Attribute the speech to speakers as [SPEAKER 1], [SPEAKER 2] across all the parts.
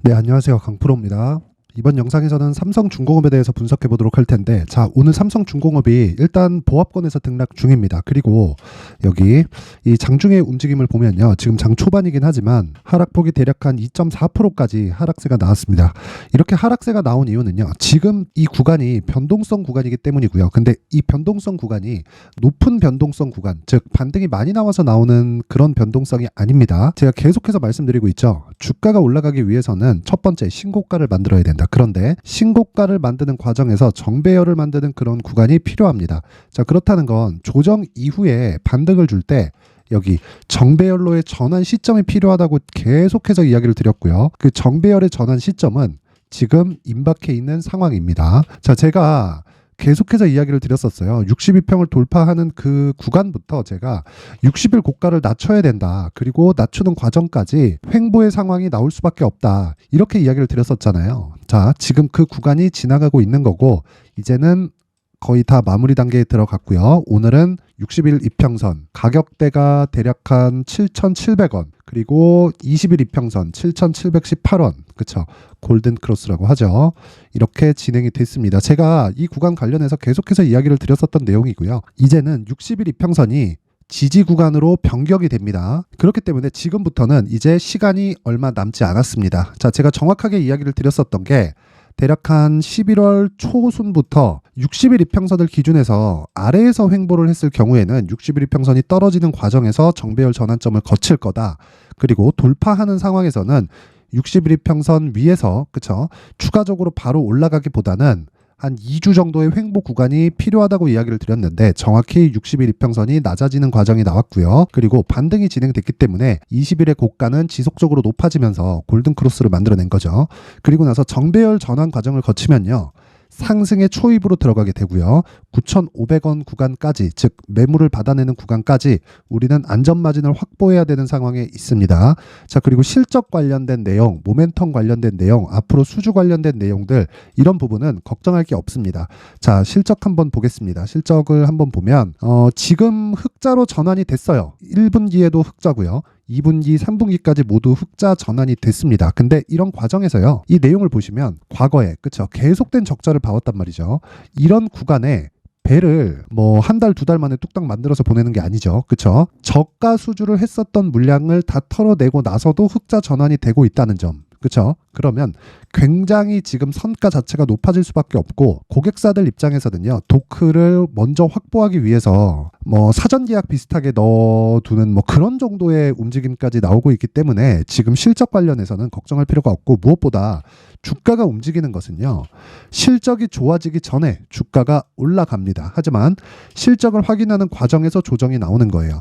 [SPEAKER 1] 네, 안녕하세요. 강프로입니다. 이번 영상에서는 삼성중공업에 대해서 분석해 보도록 할 텐데, 자, 오늘 삼성중공업이 일단 보합권에서 등락 중입니다. 그리고 여기 이 장중의 움직임을 보면요, 지금 장 초반이긴 하지만 하락폭이 대략 한 2.4%까지 하락세가 나왔습니다. 이렇게 하락세가 나온 이유는요, 지금 이 구간이 변동성 구간이기 때문이고요. 근데 이 변동성 구간이 높은 변동성 구간, 즉 반등이 많이 나와서 나오는 그런 변동성이 아닙니다. 제가 계속해서 말씀드리고 있죠. 주가가 올라가기 위해서는 첫 번째 신고가를 만들어야 된다. 그런데 신고가를 만드는 과정에서 정배열을 만드는 그런 구간이 필요합니다. 자, 그렇다는 건 조정 이후에 반등을 줄 때 여기 정배열로의 전환 시점이 필요하다고 계속해서 이야기를 드렸고요. 그 정배열의 전환 시점은 지금 임박해 있는 상황입니다. 자, 제가 계속해서 이야기를 드렸었어요. 62평을 돌파하는 그 구간부터 제가 60일 고가를 낮춰야 된다. 그리고 낮추는 과정까지 횡보의 상황이 나올 수밖에 없다. 이렇게 이야기를 드렸었잖아요. 자, 지금 그 구간이 지나가고 있는 거고 이제는 거의 다 마무리 단계에 들어갔고요. 오늘은 60일 이평선 가격대가 대략 한 7,700원, 그리고 20일 이평선 7,718원, 그쵸, 골든 크로스라고 하죠. 이렇게 진행이 됐습니다. 제가 이 구간 관련해서 계속해서 이야기를 드렸었던 내용이고요. 이제는 60일 이평선이 지지 구간으로 변경이 됩니다. 그렇기 때문에 지금부터는 이제 시간이 얼마 남지 않았습니다. 자, 제가 정확하게 이야기를 드렸었던 게 대략 한 11월 초순부터 60일 이평선을 기준해서 아래에서 횡보를 했을 경우에는 60일 이평선이 떨어지는 과정에서 정배열 전환점을 거칠 거다. 그리고 돌파하는 상황에서는 60일 이평선 위에서, 그쵸, 추가적으로 바로 올라가기보다는 한 2주 정도의 횡보 구간이 필요하다고 이야기를 드렸는데 정확히 60일 이평선이 낮아지는 과정이 나왔고요. 그리고 반등이 진행됐기 때문에 20일의 고가는 지속적으로 높아지면서 골든크로스를 만들어낸 거죠. 그리고 나서 정배열 전환 과정을 거치면요, 상승의 초입으로 들어가게 되고요. 9,500원 구간까지, 즉 매물을 받아내는 구간까지 우리는 안전마진을 확보해야 되는 상황에 있습니다. 자, 그리고 실적 관련된 내용, 모멘텀 관련된 내용, 앞으로 수주 관련된 내용들, 이런 부분은 걱정할 게 없습니다. 자, 실적 한번 보겠습니다. 실적을 한번 보면 지금 흑자로 전환이 됐어요. 1분기에도 흑자고요. 2분기, 3분기까지 모두 흑자 전환이 됐습니다. 근데 이런 과정에서요, 이 내용을 보시면 과거에, 그쵸, 계속된 적자를 봐왔단 말이죠. 이런 구간에 배를 뭐 한 달, 두 달 만에 뚝딱 만들어서 보내는 게 아니죠. 그쵸? 저가 수주를 했었던 물량을 다 털어내고 나서도 흑자 전환이 되고 있다는 점. 그쵸? 그러면 굉장히 지금 선가 자체가 높아질 수밖에 없고, 고객사들 입장에서는요, 도크를 먼저 확보하기 위해서 뭐 사전 계약 비슷하게 넣어두는 뭐 그런 정도의 움직임까지 나오고 있기 때문에 지금 실적 관련해서는 걱정할 필요가 없고, 무엇보다 주가가 움직이는 것은요, 실적이 좋아지기 전에 주가가 올라갑니다. 하지만 실적을 확인하는 과정에서 조정이 나오는 거예요.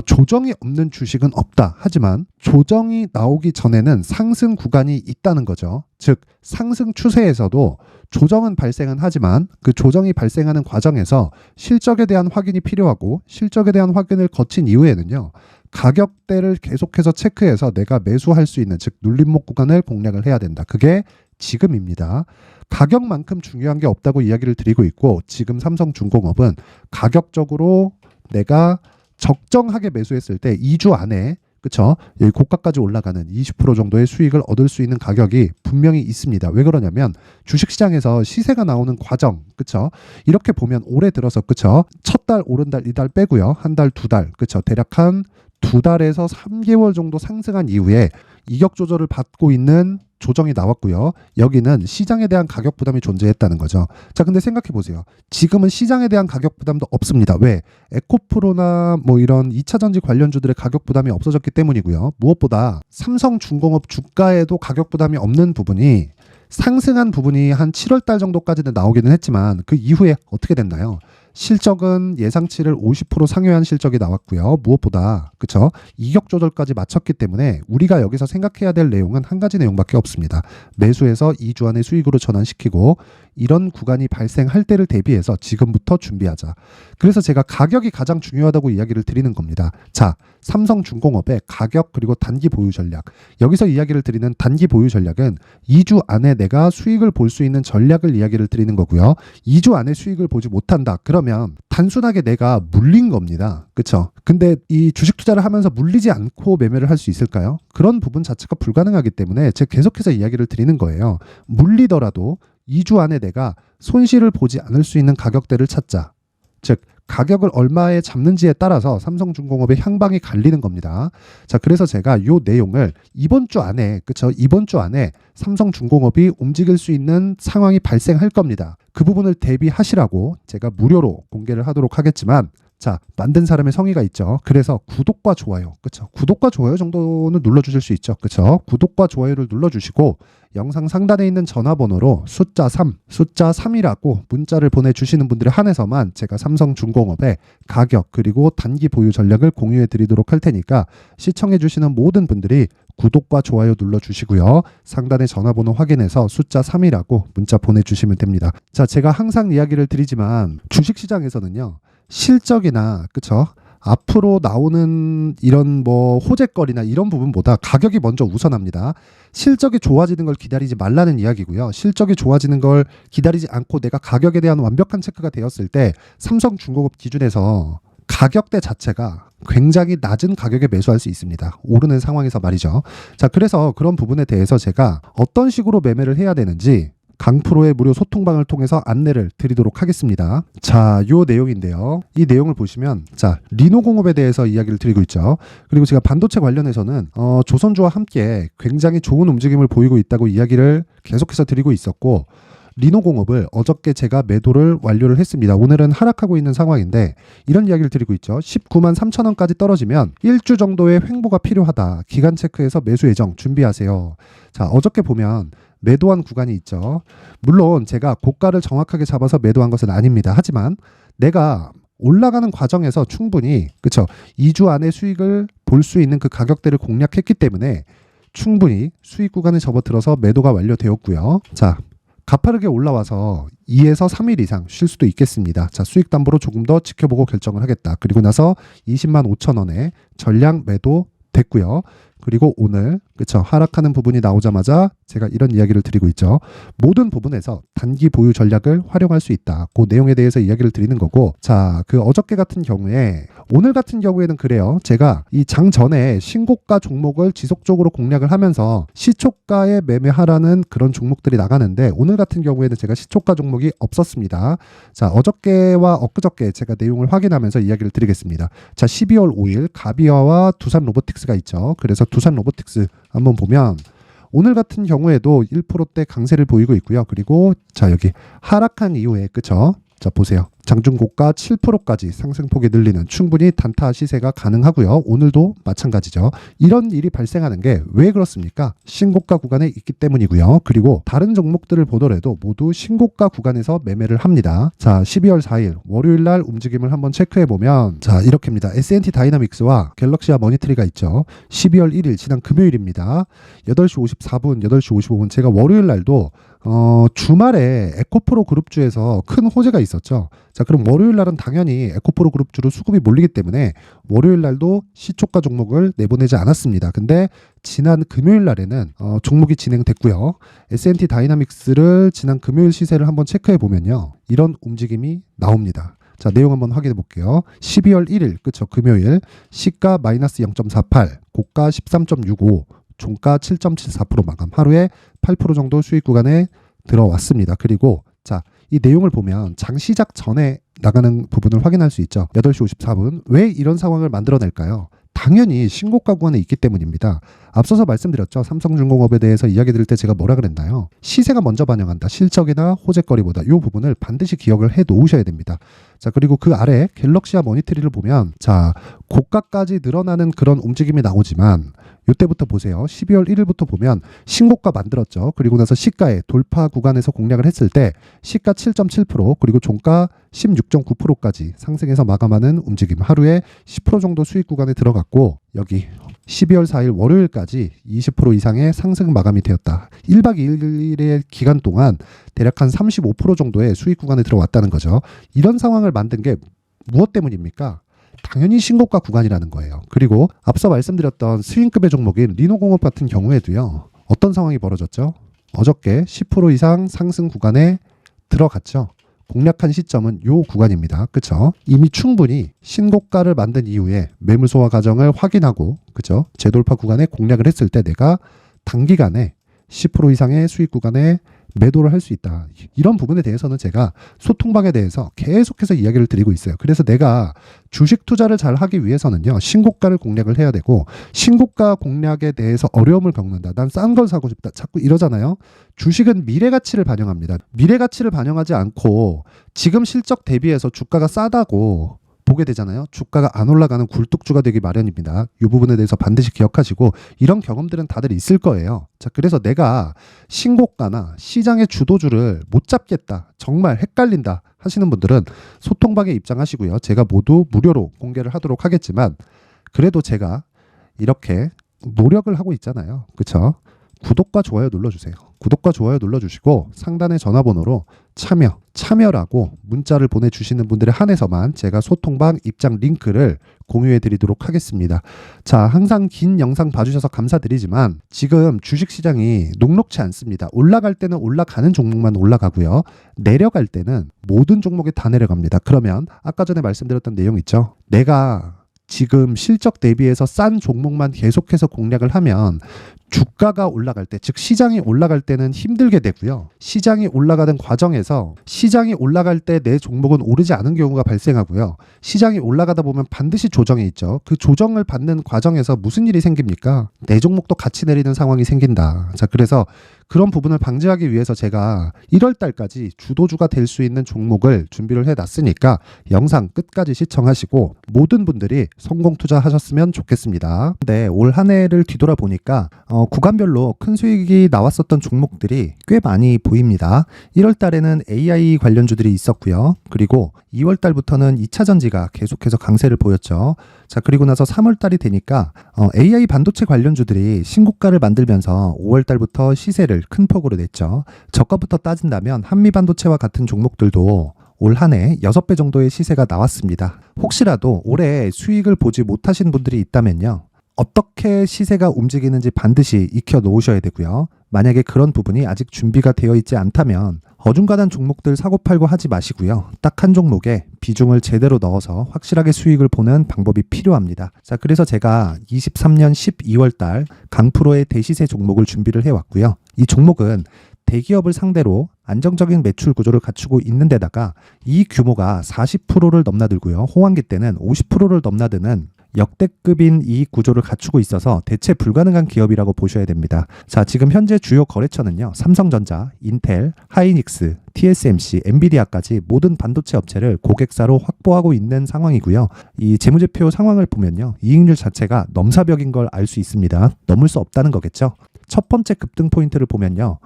[SPEAKER 1] 조정이 없는 주식은 없다. 하지만 조정이 나오기 전에는 상승 구간이 있다는 거죠. 즉 상승 추세에서도 조정은 발생은 하지만 그 조정이 발생하는 과정에서 실적에 대한 확인이 필요하고, 실적에 대한 확인을 거친 이후에는요, 가격대를 계속해서 체크해서 내가 매수할 수 있는, 즉 눌림목 구간을 공략을 해야 된다. 그게 지금입니다. 가격만큼 중요한 게 없다고 이야기를 드리고 있고, 지금 삼성중공업은 가격적으로 내가 적정하게 매수했을 때 2주 안에, 그쵸, 여기 고가까지 올라가는 20% 정도의 수익을 얻을 수 있는 가격이 분명히 있습니다. 왜 그러냐면 주식시장에서 시세가 나오는 과정, 그쵸, 이렇게 보면 올해 들어서, 그쵸, 첫 달, 오른달, 이달 빼고요, 한 달, 두 달, 그쵸, 대략 한 두 달에서 3개월 정도 상승한 이후에 이격 조절을 받고 있는 조정이 나왔고요. 여기는 시장에 대한 가격 부담이 존재했다는 거죠. 자, 근데 생각해 보세요. 지금은 시장에 대한 가격 부담도 없습니다. 왜? 에코프로나 뭐 이런 2차 전지 관련주들의 가격 부담이 없어졌기 때문이고요. 무엇보다 삼성중공업 주가에도 가격 부담이 없는 부분이, 상승한 부분이 한 7월 달 정도까지는 나오기는 했지만 그 이후에 어떻게 됐나요? 실적은 예상치를 50% 상회한 실적이 나왔고요. 무엇보다, 그쵸, 이격 조절까지 마쳤기 때문에 우리가 여기서 생각해야 될 내용은 한 가지 내용밖에 없습니다. 매수해서 2주 안에 수익으로 전환시키고 이런 구간이 발생할 때를 대비해서 지금부터 준비하자. 그래서 제가 가격이 가장 중요하다고 이야기를 드리는 겁니다. 자, 삼성중공업의 가격 그리고 단기 보유 전략. 여기서 이야기를 드리는 단기 보유 전략은 2주 안에 내가 수익을 볼 수 있는 전략을 이야기를 드리는 거고요. 2주 안에 수익을 보지 못한다. 그러면 단순하게 내가 물린 겁니다. 그렇죠? 근데 이 주식 투자를 하면서 물리지 않고 매매를 할 수 있을까요? 그런 부분 자체가 불가능하기 때문에 제가 계속해서 이야기를 드리는 거예요. 물리더라도 2주 안에 내가 손실을 보지 않을 수 있는 가격대를 찾자. 즉 가격을 얼마에 잡는지에 따라서 삼성중공업의 향방이 갈리는 겁니다. 자, 그래서 제가 이 내용을 이번 주 안에, 그쵸? 이번 주 안에 삼성중공업이 움직일 수 있는 상황이 발생할 겁니다. 그 부분을 대비하시라고 제가 무료로 공개를 하도록 하겠지만, 자, 만든 사람의 성의가 있죠. 그래서 구독과 좋아요, 그쵸? 구독과 좋아요 정도는 눌러주실 수 있죠. 그쵸? 구독과 좋아요를 눌러주시고 영상 상단에 있는 전화번호로 숫자 3이라고 문자를 보내주시는 분들에 한해서만 제가 삼성중공업의 가격 그리고 단기 보유 전략을 공유해 드리도록 할 테니까 시청해 주시는 모든 분들이 구독과 좋아요 눌러주시고요. 상단에 전화번호 확인해서 숫자 3이라고 문자 보내주시면 됩니다. 자, 제가 항상 이야기를 드리지만 주식시장에서는요. 실적이나 그쵸? 앞으로 나오는 이런 뭐 호재거리나 이런 부분보다 가격이 먼저 우선합니다. 실적이 좋아지는 걸 기다리지 말라는 이야기고요. 실적이 좋아지는 걸 기다리지 않고 내가 가격에 대한 완벽한 체크가 되었을 때 삼성중공업 기준에서 가격대 자체가 굉장히 낮은 가격에 매수할 수 있습니다. 오르는 상황에서 말이죠. 자, 그래서 그런 부분에 대해서 제가 어떤 식으로 매매를 해야 되는지 강프로의 무료 소통방을 통해서 안내를 드리도록 하겠습니다. 자, 요 내용인데요. 이 내용을 보시면 자, 리노공업에 대해서 이야기를 드리고 있죠. 그리고 제가 반도체 관련해서는 조선주와 함께 굉장히 좋은 움직임을 보이고 있다고 이야기를 계속해서 드리고 있었고 리노공업을 어저께 제가 매도를 완료를 했습니다. 오늘은 하락하고 있는 상황인데 이런 이야기를 드리고 있죠. 19만 3천 원까지 떨어지면 1주 정도의 횡보가 필요하다. 기간 체크해서 매수 예정 준비하세요. 자, 어저께 보면 매도한 구간이 있죠. 물론 제가 고가를 정확하게 잡아서 매도한 것은 아닙니다. 하지만 내가 올라가는 과정에서 충분히 그쵸 2주 안에 수익을 볼 수 있는 그 가격대를 공략했기 때문에 충분히 수익 구간에 접어들어서 매도가 완료되었고요. 자, 가파르게 올라와서 2에서 3일 이상 쉴 수도 있겠습니다. 자, 수익 담보로 조금 더 지켜보고 결정을 하겠다. 그리고 나서 20만 5천 원에 전량 매도 됐고요. 그리고 오늘 그쵸 하락하는 부분이 나오자마자 제가 이런 이야기를 드리고 있죠. 모든 부분에서 단기 보유 전략을 활용할 수 있다. 그 내용에 대해서 이야기를 드리는 거고 자, 그 어저께 같은 경우에 오늘 같은 경우에는 그래요. 제가 이 장 전에 신고가 종목을 지속적으로 공략을 하면서 시초가에 매매하라는 그런 종목들이 나가는데 오늘 같은 경우에는 제가 시초가 종목이 없었습니다. 자, 어저께와 엊그저께 제가 내용을 확인하면서 이야기를 드리겠습니다. 자, 12월 5일 가비아와 두산 로보틱스가 있죠. 그래서 두산 로보틱스 한번 보면 오늘 같은 경우에도 1%대 강세를 보이고 있고요. 그리고 자, 여기 하락한 이후에 그쵸? 자, 보세요. 장중고가 7%까지 상승폭이 늘리는 충분히 단타 시세가 가능하고요. 오늘도 마찬가지죠. 이런 일이 발생하는 게 왜 그렇습니까? 신고가 구간에 있기 때문이고요. 그리고 다른 종목들을 보더라도 모두 신고가 구간에서 매매를 합니다. 자, 12월 4일 월요일 날 움직임을 한번 체크해 보면 자, 이렇게입니다. S&T 다이나믹스와 갤럭시와 머니트리가 있죠. 12월 1일 지난 금요일입니다. 8시 54분, 8시 55분 제가 월요일 날도 주말에 에코프로 그룹주에서 큰 호재가 있었죠. 자, 그럼 월요일 날은 당연히 에코프로 그룹주로 수급이 몰리기 때문에 월요일 날도 시초가 종목을 내보내지 않았습니다. 근데 지난 금요일 날에는 종목이 진행됐고요. S&T 다이나믹스를 지난 금요일 시세를 한번 체크해 보면요. 이런 움직임이 나옵니다. 자, 내용 한번 확인해 볼게요. 12월 1일, 그쵸, 금요일 시가 마이너스 0.48, 고가 13.65, 종가 7.74% 마감. 하루에 8% 정도 수익 구간에 들어왔습니다. 그리고 자, 이 내용을 보면 장 시작 전에 나가는 부분을 확인할 수 있죠. 8시 54분. 왜 이런 상황을 만들어낼까요? 당연히 신고가 구간에 있기 때문입니다. 앞서서 말씀드렸죠. 삼성중공업에 대해서 이야기 드릴 때 제가 뭐라 그랬나요? 시세가 먼저 반영한다. 실적이나 호재거리보다 이 부분을 반드시 기억을 해 놓으셔야 됩니다. 자, 그리고 그 아래 갤럭시와 머니트리를 보면 자, 고가까지 늘어나는 그런 움직임이 나오지만 이때부터 보세요. 12월 1일부터 보면 신고가 만들었죠. 그리고 나서 시가의 돌파 구간에서 공략을 했을 때 시가 7.7% 그리고 종가 16.9%까지 상승해서 마감하는 움직임. 하루에 10% 정도 수익 구간에 들어갔고 여기 12월 4일 월요일까지 20% 이상의 상승 마감이 되었다. 1박 2일의 기간 동안 대략 한 35% 정도의 수익 구간에 들어왔다는 거죠. 이런 상황을 만든 게 무엇 때문입니까? 당연히 신고가 구간이라는 거예요. 그리고 앞서 말씀드렸던 스윙급의 종목인 리노공업 같은 경우에도요. 어떤 상황이 벌어졌죠? 어저께 10% 이상 상승 구간에 들어갔죠. 공략한 시점은 요 구간입니다. 그쵸? 이미 충분히 신고가를 만든 이후에 매물 소화 과정을 확인하고, 그쵸? 재돌파 구간에 공략을 했을 때 내가 단기간에 10% 이상의 수익 구간에 매도를 할 수 있다. 이런 부분에 대해서는 제가 소통방에 대해서 계속해서 이야기를 드리고 있어요. 그래서 내가 주식 투자를 잘 하기 위해서는요, 신고가를 공략을 해야 되고, 신고가 공략에 대해서 어려움을 겪는다. 난 싼 걸 사고 싶다. 자꾸 이러잖아요. 주식은 미래 가치를 반영합니다. 미래 가치를 반영하지 않고 지금 실적 대비해서 주가가 싸다고 보게 되잖아요. 주가가 안 올라가는 굴뚝주가 되기 마련입니다. 이 부분에 대해서 반드시 기억하시고, 이런 경험들은 다들 있을 거예요. 자, 그래서 내가 신고가나 시장의 주도주를 못 잡겠다, 정말 헷갈린다 하시는 분들은 소통방에 입장하시고요. 제가 모두 무료로 공개를 하도록 하겠지만, 그래도 제가 이렇게 노력을 하고 있잖아요. 그렇죠? 구독과 좋아요 눌러주세요. 구독과 좋아요 눌러주시고 상단의 전화번호로 참여라고 문자를 보내주시는 분들에 한해서만 제가 소통방 입장 링크를 공유해 드리도록 하겠습니다. 자, 항상 긴 영상 봐주셔서 감사드리지만 지금 주식시장이 녹록치 않습니다. 올라갈 때는 올라가는 종목만 올라가고요. 내려갈 때는 모든 종목이 다 내려갑니다. 그러면 아까 전에 말씀드렸던 내용 있죠? 내가 지금 실적 대비해서 싼 종목만 계속해서 공략을 하면 주가가 올라갈 때, 즉 시장이 올라갈 때는 힘들게 되고요. 시장이 올라가는 과정에서 시장이 올라갈 때 내 종목은 오르지 않은 경우가 발생하고요. 시장이 올라가다 보면 반드시 조정이 있죠. 그 조정을 받는 과정에서 무슨 일이 생깁니까? 내 종목도 같이 내리는 상황이 생긴다. 자, 그래서 그런 부분을 방지하기 위해서 제가 1월 달까지 주도주가 될 수 있는 종목을 준비를 해놨으니까 영상 끝까지 시청하시고 모든 분들이 성공 투자하셨으면 좋겠습니다. 네, 올 한 해를 뒤돌아보니까 구간별로 큰 수익이 나왔었던 종목들이 꽤 많이 보입니다. 1월 달에는 AI 관련주들이 있었고요. 그리고 2월 달부터는 2차 전지가 계속해서 강세를 보였죠. 자, 그리고 나서 3월 달이 되니까 AI 반도체 관련주들이 신고가를 만들면서 5월 달부터 시세를 큰 폭으로 냈죠. 저가부터 따진다면 한미반도체와 같은 종목들도 올 한 해 6배 정도의 시세가 나왔습니다. 혹시라도 올해 수익을 보지 못하신 분들이 있다면요, 어떻게 시세가 움직이는지 반드시 익혀 놓으셔야 되고요. 만약에 그런 부분이 아직 준비가 되어 있지 않다면 어중간한 종목들 사고팔고 하지 마시고요. 딱 한 종목에 비중을 제대로 넣어서 확실하게 수익을 보는 방법이 필요합니다. 자, 그래서 제가 23년 12월 달 강프로의 대시세 종목을 준비를 해왔고요. 이 종목은 대기업을 상대로 안정적인 매출 구조를 갖추고 있는 데다가 이 규모가 40%를 넘나들고요. 호황기 때는 50%를 넘나드는 역대급인 이익 구조를 갖추고 있어서 대체 불가능한 기업이라고 보셔야 됩니다. 자, 지금 현재 주요 거래처는요, 삼성전자, 인텔, 하이닉스, TSMC, 엔비디아까지 모든 반도체 업체를 고객사로 확보하고 있는 상황이고요. 이 재무제표 상황을 보면요, 이익률 자체가 넘사벽인 걸 알 수 있습니다. 넘을 수 없다는 거겠죠. 첫 번째 급등 포인트를 보면요,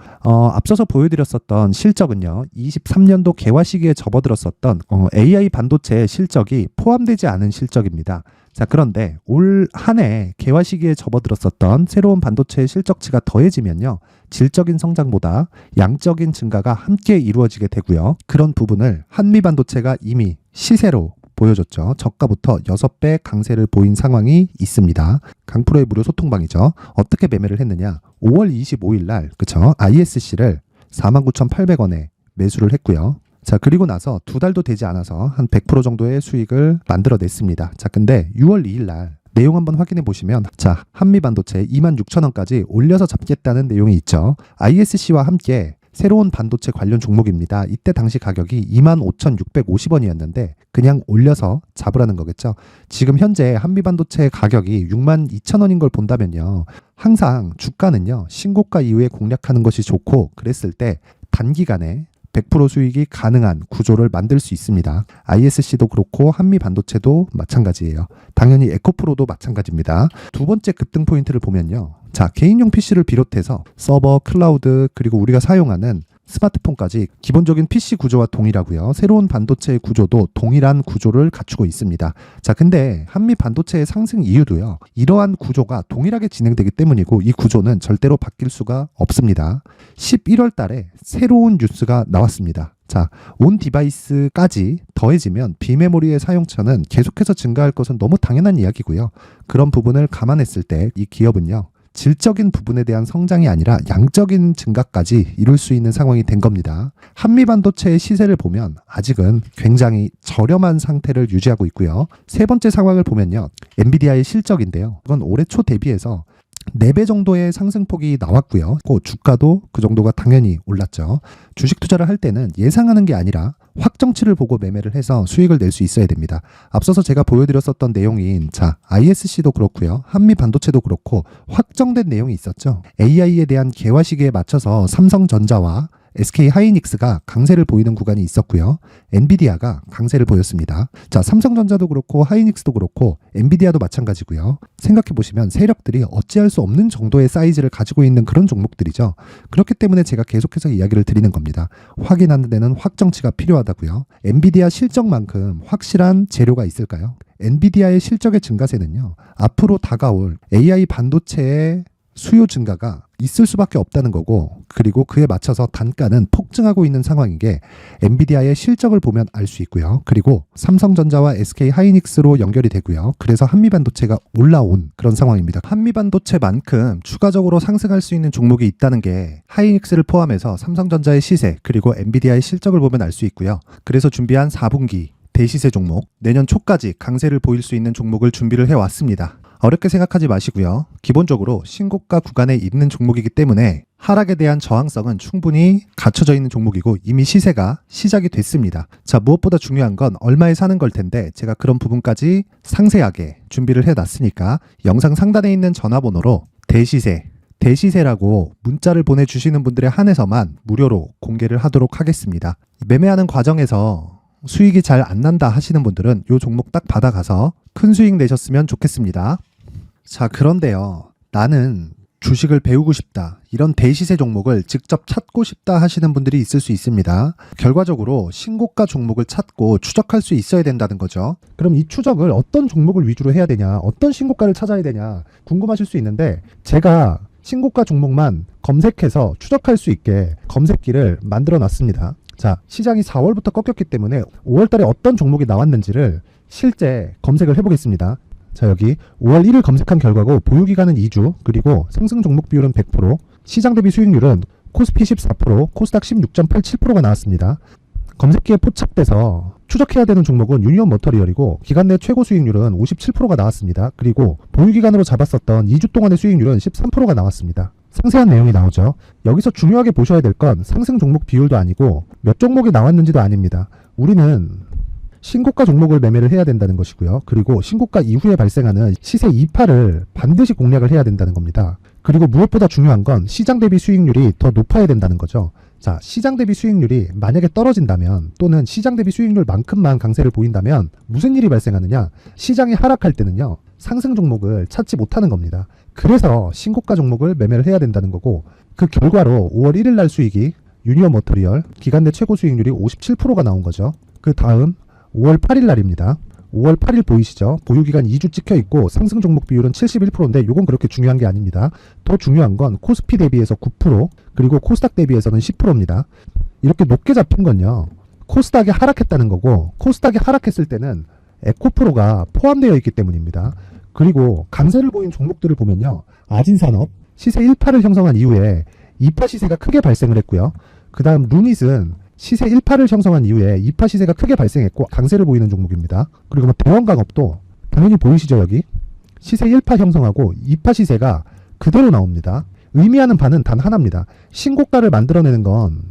[SPEAKER 1] 앞서서 보여드렸었던 실적은요, 23년도 개화 시기에 접어들었었던 AI 반도체 실적이 포함되지 않은 실적입니다. 자, 그런데 올 한 해 개화 시기에 접어들었었던 새로운 반도체 실적치가 더해지면요, 질적인 성장보다 양적인 증가가 함께 이루어지게 되고요. 그런 부분을 한미반도체가 이미 시세로 보여줬죠. 저가부터 6배 강세를 보인 상황이 있습니다. 강프로의 무료 소통방이죠. 어떻게 매매를 했느냐? 5월 25일 날, 그쵸? ISC를 49,800원에 매수를 했고요. 자, 그리고 나서 2달도 되지 않아서 한 100% 정도의 수익을 만들어냈습니다. 자, 근데 6월 2일 날 내용 한번 확인해 보시면, 자, 한미반도체 26,000원까지 올려서 잡겠다는 내용이 있죠. ISC와 함께 새로운 반도체 관련 종목입니다. 이때 당시 가격이 25,650원이었는데 그냥 올려서 잡으라는 거겠죠. 지금 현재 한미반도체 가격이 62,000원인 걸 본다면요, 항상 주가는요, 신고가 이후에 공략하는 것이 좋고, 그랬을 때 단기간에 100% 수익이 가능한 구조를 만들 수 있습니다. ISC도 그렇고 한미반도체도 마찬가지예요. 당연히 에코프로도 마찬가지입니다. 두 번째 급등 포인트를 보면요, 자, 개인용 PC를 비롯해서 서버, 클라우드, 그리고 우리가 사용하는 스마트폰까지 기본적인 PC 구조와 동일하고요. 새로운 반도체의 구조도 동일한 구조를 갖추고 있습니다. 자, 근데 한미 반도체의 상승 이유도요. 이러한 구조가 동일하게 진행되기 때문이고 이 구조는 절대로 바뀔 수가 없습니다. 11월 달에 새로운 뉴스가 나왔습니다. 자, 온 디바이스까지 더해지면 비메모리의 사용처는 계속해서 증가할 것은 너무 당연한 이야기고요. 그런 부분을 감안했을 때 이 기업은요. 질적인 부분에 대한 성장이 아니라 양적인 증가까지 이룰 수 있는 상황이 된 겁니다. 한미 반도체의 시세를 보면 아직은 굉장히 저렴한 상태를 유지하고 있고요. 세 번째 상황을 보면요. 엔비디아의 실적인데요. 이건 올해 초 대비해서 4배 정도의 상승폭이 나왔고요. 주가도 그 정도가 당연히 올랐죠. 주식 투자를 할 때는 예상하는 게 아니라 확정치를 보고 매매를 해서 수익을 낼 수 있어야 됩니다. 앞서서 제가 보여드렸었던 내용인 ISC도 그렇고요. 한미 반도체도 그렇고 확정된 내용이 있었죠. AI에 대한 개화 시기에 맞춰서 삼성전자와 SK 하이닉스가 강세를 보이는 구간이 있었고요. 엔비디아가 강세를 보였습니다. 자, 삼성전자도 그렇고 하이닉스도 그렇고 엔비디아도 마찬가지고요. 생각해보시면 세력들이 어찌할 수 없는 정도의 사이즈를 가지고 있는 그런 종목들이죠. 그렇기 때문에 제가 계속해서 이야기를 드리는 겁니다. 확인하는 데는 확정치가 필요하다고요. 엔비디아 실적만큼 확실한 재료가 있을까요? 엔비디아의 실적의 증가세는요. 앞으로 다가올 AI 반도체의 수요 증가가 있을 수밖에 없다는 거고, 그리고 그에 맞춰서 단가는 폭증하고 있는 상황인 게 엔비디아의 실적을 보면 알 수 있고요. 그리고 삼성전자와 SK 하이닉스로 연결이 되고요. 그래서 한미반도체가 올라온 그런 상황입니다. 한미반도체만큼 추가적으로 상승할 수 있는 종목이 있다는 게 하이닉스를 포함해서 삼성전자의 시세 그리고 엔비디아의 실적을 보면 알 수 있고요. 그래서 준비한 4분기 대시세 종목, 내년 초까지 강세를 보일 수 있는 종목을 준비를 해왔습니다. 어렵게 생각하지 마시고요. 기본적으로 신고가 구간에 있는 종목이기 때문에 하락에 대한 저항성은 충분히 갖춰져 있는 종목이고 이미 시세가 시작이 됐습니다. 자, 무엇보다 중요한 건 얼마에 사는 걸 텐데 제가 그런 부분까지 상세하게 준비를 해놨으니까 영상 상단에 있는 전화번호로 대시세라고 문자를 보내주시는 분들에 한해서만 무료로 공개를 하도록 하겠습니다. 매매하는 과정에서 수익이 잘 안 난다 하시는 분들은 이 종목 딱 받아가서 큰 수익 내셨으면 좋겠습니다. 자, 그런데요. 나는 주식을 배우고 싶다. 이런 대시세 종목을 직접 찾고 싶다 하시는 분들이 있을 수 있습니다. 결과적으로 신고가 종목을 찾고 추적할 수 있어야 된다는 거죠. 그럼 이 추적을 어떤 종목을 위주로 해야 되냐, 어떤 신고가를 찾아야 되냐 궁금하실 수 있는데 제가 신고가 종목만 검색해서 추적할 수 있게 검색기를 만들어 놨습니다. 자, 시장이 4월부터 꺾였기 때문에 5월 달에 어떤 종목이 나왔는지를 실제 검색을 해보겠습니다. 자, 여기 5월 1일 검색한 결과고 보유기간은 2주, 그리고 상승 종목 비율은 100%, 시장 대비 수익률은 코스피 14%, 코스닥 16.87%가 나왔습니다. 검색기에 포착돼서 추적해야 되는 종목은 유니온 머터리얼이고 기간 내 최고 수익률은 57%가 나왔습니다. 그리고 보유기간으로 잡았었던 2주 동안의 수익률은 13%가 나왔습니다. 상세한 내용이 나오죠. 여기서 중요하게 보셔야 될 건 상승 종목 비율도 아니고 몇 종목이 나왔는지도 아닙니다. 우리는 신고가 종목을 매매를 해야 된다는 것이고요. 그리고 신고가 이후에 발생하는 시세 이파를 반드시 공략을 해야 된다는 겁니다. 그리고 무엇보다 중요한 건 시장 대비 수익률이 더 높아야 된다는 거죠. 자, 시장 대비 수익률이 만약에 떨어진다면 또는 시장 대비 수익률만큼만 강세를 보인다면 무슨 일이 발생하느냐? 시장이 하락할 때는요. 상승 종목을 찾지 못하는 겁니다. 그래서 신고가 종목을 매매를 해야 된다는 거고 그 결과로 5월 1일 날 수익이 유니온 머터리얼 기간 내 최고 수익률이 57%가 나온 거죠. 그 다음 5월 8일 날입니다. 5월 8일 보이시죠? 보유기간 2주 찍혀 있고 상승 종목 비율은 71%인데 이건 그렇게 중요한 게 아닙니다. 더 중요한 건 코스피 대비해서 9% 그리고 코스닥 대비해서는 10%입니다. 이렇게 높게 잡힌 건요. 코스닥이 하락했다는 거고 코스닥이 하락했을 때는 에코프로가 포함되어 있기 때문입니다. 그리고 강세를 보인 종목들을 보면요. 아진산업 시세 1파를 형성한 이후에 2파 시세가 크게 발생을 했고요. 그 다음 루닛은 시세 1파를 형성한 이후에 2파 시세가 크게 발생했고 강세를 보이는 종목입니다. 그리고 대원강업도 당연히 보이시죠 여기? 시세 1파 형성하고 2파 시세가 그대로 나옵니다. 의미하는 바는 단 하나입니다. 신고가를 만들어내는 건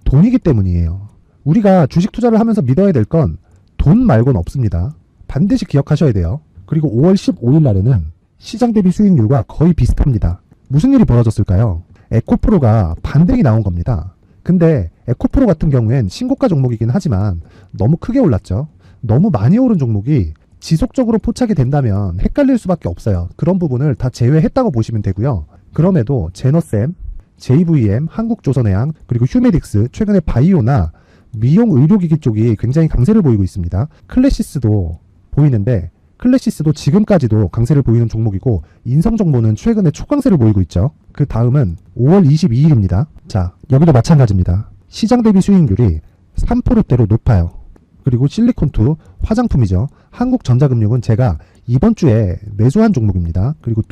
[SPEAKER 1] 돈이기 때문이에요. 우리가 주식 투자를 하면서 믿어야 될 건 돈 말고는 없습니다. 반드시 기억하셔야 돼요. 그리고 5월 15일 날에는 시장 대비 수익률과 거의 비슷합니다. 무슨 일이 벌어졌을까요? 에코프로가 반등이 나온 겁니다. 근데 에코프로 같은 경우엔 신고가 종목이긴 하지만 너무 크게 올랐죠. 너무 많이 오른 종목이 지속적으로 포착이 된다면 헷갈릴 수밖에 없어요. 그런 부분을 다 제외했다고 보시면 되고요. 그럼에도 제너셈, JVM, 한국조선해양, 그리고 휴메딕스, 최근에 바이오나 미용 의료기기 쪽이 굉장히 강세를 보이고 있습니다. 클래시스도 보이는데 클래시스도 지금까지도 강세를 보이는 종목이고 인성정보는 최근에 초강세를 보이고 있죠. 그 다음은 5월 22일입니다. 자, 여기도 마찬가지입니다. 시장 대비 수익률이 3%대로 높아요. 그리고 실리콘2 화장품이죠. 한국전자금융은 제가 이번 주에 매수한 종목입니다. 그리고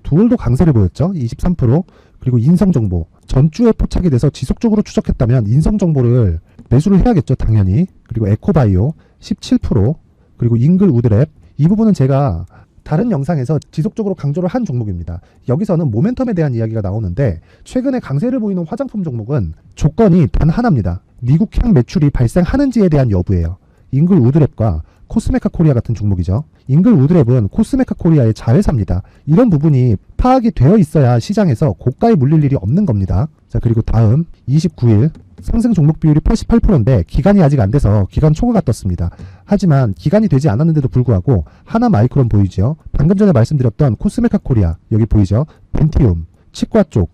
[SPEAKER 1] 두올도 강세를 보였죠. 23%. 그리고 인성정보 전주에 포착이 돼서 지속적으로 추적했다면 인성정보를 매수를 해야겠죠. 당연히. 그리고 에코바이오 17%. 그리고 잉글우드랩 이 부분은 제가 다른 영상에서 지속적으로 강조를 한 종목입니다. 여기서는 모멘텀에 대한 이야기가 나오는데 최근에 강세를 보이는 화장품 종목은 조건이 단 하나입니다. 미국향 매출이 발생하는지에 대한 여부예요. 잉글우드랩과 코스메카 코리아 같은 종목이죠. 잉글우드랩은 코스메카 코리아의 자회사입니다. 이런 부분이 파악이 되어 있어야 시장에서 고가에 물릴 일이 없는 겁니다. 자, 그리고 다음 29일 상승 종목 비율이 88%인데 기간이 아직 안 돼서 기간 초과가 떴습니다. 하지만 기간이 되지 않았는데도 불구하고 하나마이크론 보이죠. 방금 전에 말씀드렸던 코스메카 코리아 여기 보이죠. 벤티움, 치과 쪽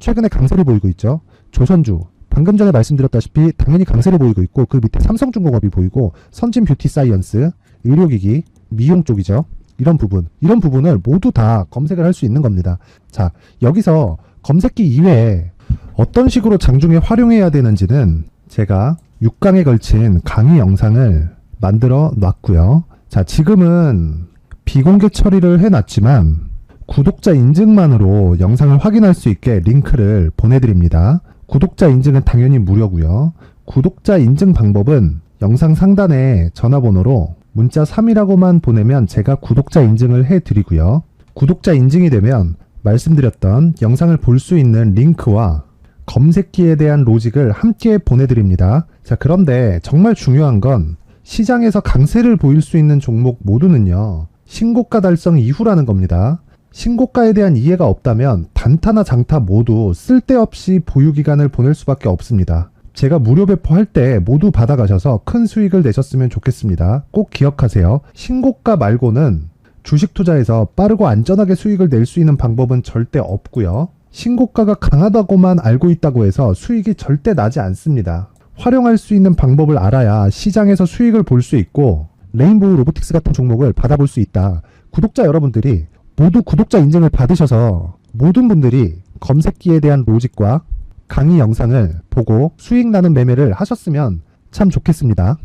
[SPEAKER 1] 최근에 강세를 보이고 있죠. 조선주 방금 전에 말씀드렸다시피 당연히 강세를 보이고 있고 그 밑에 삼성중공업이 보이고 선진 뷰티 사이언스, 의료기기, 미용 쪽이죠. 이런 부분을 모두 다 검색을 할 수 있는 겁니다. 자, 여기서 검색기 이외에 어떤 식으로 장중에 활용해야 되는지는 제가 6강에 걸친 강의 영상을 만들어 놨고요. 자, 지금은 비공개 처리를 해놨지만 구독자 인증만으로 영상을 확인할 수 있게 링크를 보내드립니다. 구독자 인증은 당연히 무료고요. 구독자 인증 방법은 영상 상단에 전화번호로 문자 3이라고만 보내면 제가 구독자 인증을 해드리고요. 구독자 인증이 되면 말씀드렸던 영상을 볼 수 있는 링크와 검색기에 대한 로직을 함께 보내드립니다. 자, 그런데 정말 중요한 건 시장에서 강세를 보일 수 있는 종목 모두는요. 신고가 달성 이후라는 겁니다. 신고가에 대한 이해가 없다면 단타나 장타 모두 쓸데없이 보유기간을 보낼 수밖에 없습니다. 제가 무료 배포할 때 모두 받아가셔서 큰 수익을 내셨으면 좋겠습니다. 꼭 기억하세요. 신고가 말고는 주식 투자에서 빠르고 안전하게 수익을 낼 수 있는 방법은 절대 없고요. 신고가가 강하다고만 알고 있다고 해서 수익이 절대 나지 않습니다. 활용할 수 있는 방법을 알아야 시장에서 수익을 볼 수 있고 레인보우 로보틱스 같은 종목을 받아볼 수 있다. 구독자 여러분들이 모두 구독자 인증을 받으셔서 모든 분들이 검색기에 대한 로직과 강의 영상을 보고 수익 나는 매매를 하셨으면 참 좋겠습니다.